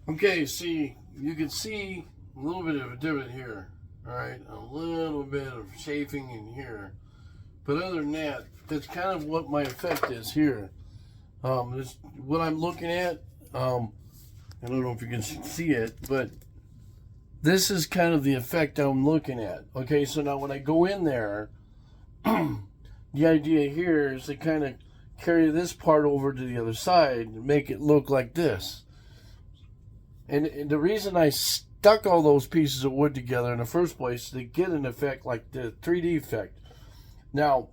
Okay, see, you can see a little bit of a divot here. All right, a little bit of chafing in here. But other than that, that's kind of what my effect is here. This what I'm looking at. I don't know if you can see it, but this is kind of the effect I'm looking at. Okay, so now when I go in there, the idea here is to kind of carry this part over to the other side and make it look like this. And the reason I stuck all those pieces of wood together in the first place is to get an effect like the 3D effect. Now,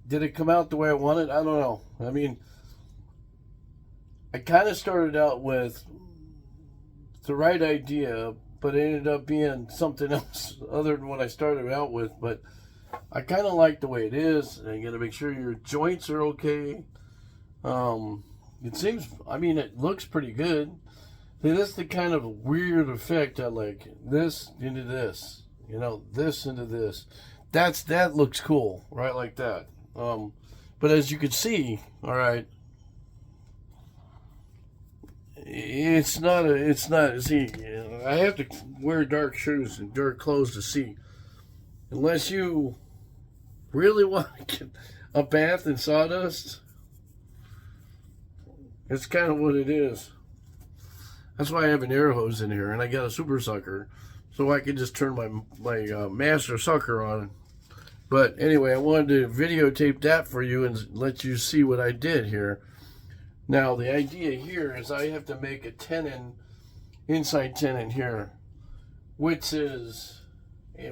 did it come out the way I wanted? I don't know. I mean, I kind of started out with the right idea, but it ended up being something else other than what I started out with. But I kind of like the way it is. And you got to make sure your joints are okay. It seems, I mean, it looks pretty good. See, that's the kind of weird effect I like. This into this, this into this. That looks cool, right? Like that. But as you can see, all right, it's not. See, I have to wear dark shoes and dark clothes to see. Unless you really want to get a bath in sawdust, it's kind of what it is. That's why I have an air hose in here, and I got a super sucker, so I can just turn my master sucker on. But anyway, I wanted to videotape that for you and let you see what I did here. Now, the idea here is I have to make a tenon, inside tenon here, which is,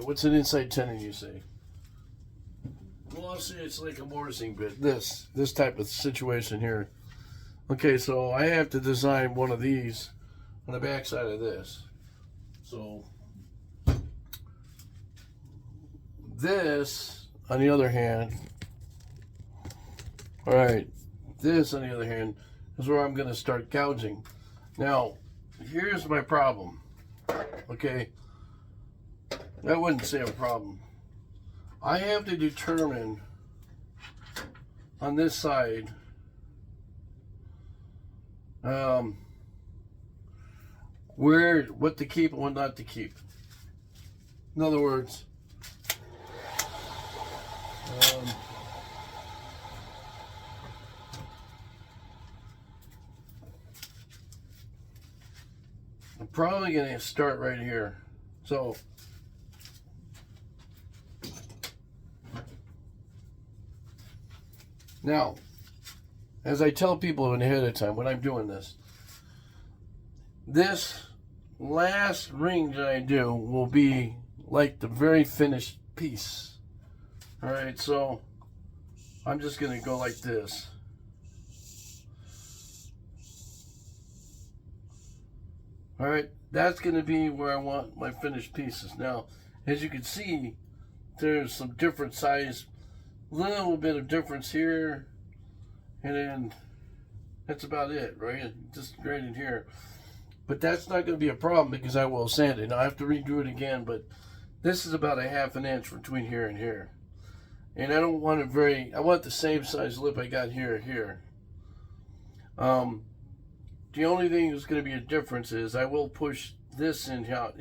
what's an inside tenon, you say? Well, I'll say it's like a mortising bit, this type of situation here. Okay, so I have to design one of these on the back side of this. So this, on the other hand, all right, this, on the other hand, is where I'm going to start gouging. Now, here's my problem. Okay, I wouldn't say a problem. I have to determine on this side what to keep and what not to keep. In other words, I'm probably going to start right here. So now, as I tell people ahead of time when I'm doing this last ring that I do will be like the very finished piece. All right, so I'm just going to go like this. All right, that's going to be where I want my finished pieces. Now, as you can see, there's some different size, little bit of difference here, and then that's about it, right? Just right in here. But that's not going to be a problem because I will sand it. Now I have to redo it again, but this is about a 1/2 inch between here and here. And I don't want it I want the same size lip I got here. The only thing that's going to be a difference is I will push this out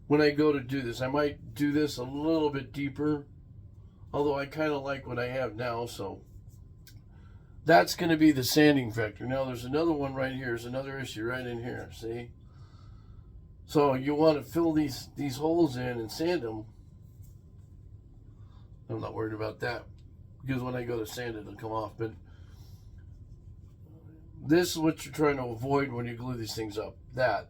when I go to do this. I might do this a little bit deeper, although I kind of like what I have now, so that's going to be the sanding factor. Now there's another one right here. There's another issue right in here, see? So you want to fill these holes in and sand them. I'm not worried about that because when I go to sand it, it'll come off. But this is what you're trying to avoid when you glue these things up. That.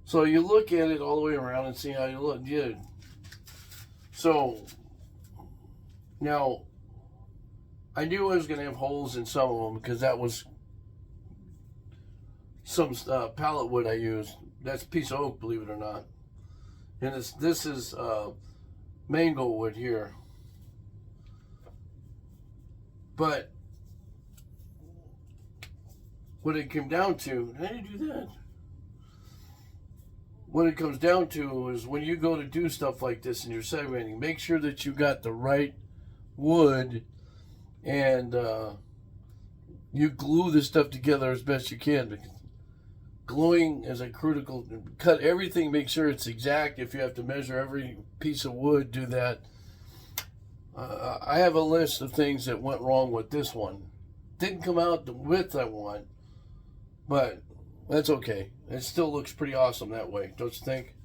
So you look at it all the way around and see how you look. Yeah. So now I knew I was going to have holes in some of them because that was some pallet wood I used. That's a piece of oak, believe it or not. And this is mango wood here. But what it came down to, how do you do that? What it comes down to is when you go to do stuff like this and you're segmenting, make sure that you got the right wood and you glue this stuff together as best you can. Because gluing is a critical. Cut everything, make sure it's exact. If you have to measure every piece of wood, do that. I have a list of things that went wrong with this one. Didn't come out the width I want, but that's okay. It still looks pretty awesome that way, don't you think?